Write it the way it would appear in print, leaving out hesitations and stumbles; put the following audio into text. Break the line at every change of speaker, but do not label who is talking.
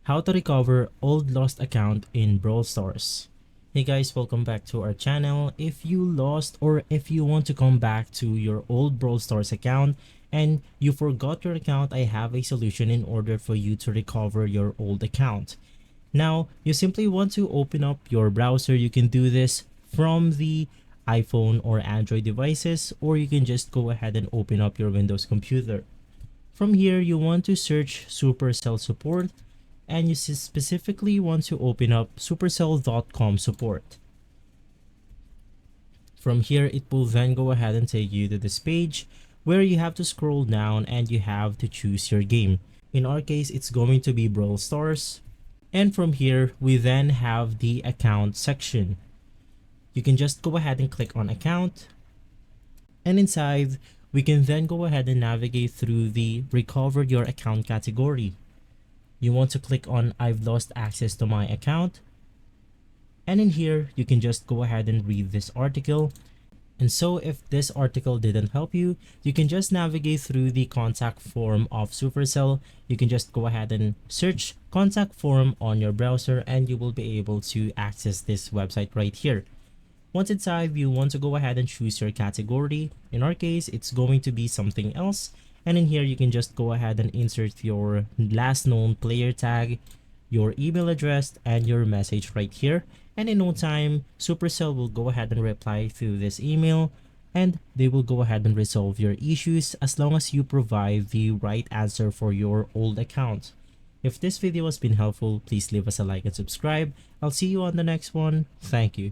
How to recover old lost account in Brawl Stars. Hey guys, welcome back to our channel. If you lost or if you want to come back to your old Brawl Stars account and you forgot your account, I have a solution in order for you to recover your old account. Now, you simply want to open up your browser. You can do this from the iPhone or Android devices, or you can just go ahead and open up your Windows computer. From here, you want to search Supercell support, and you specifically want to open up supercell.com support. From here, it will then go ahead and take you to this page where you have to scroll down and you have to choose your game. In our case, it's going to be Brawl Stars. And from here, we then have the account section. You can just go ahead and click on account. And inside, we can then go ahead and navigate through the recover your account category. You want to click on I've lost access to my account. And in here, you can just go ahead and read this article. And so if this article didn't help you, you can just navigate through the contact form of Supercell. You can just go ahead and search contact form on your browser and you will be able to access this website right here. Once inside, you want to go ahead and choose your category. In our case, it's going to be something else. And in here, you can just go ahead and insert your last known player tag, your email address, and your message right here. And in no time, Supercell will go ahead and reply to this email and they will go ahead and resolve your issues as long as you provide the right answer for your old account. If this video has been helpful, please leave us a like and subscribe. I'll see you on the next one. Thank you.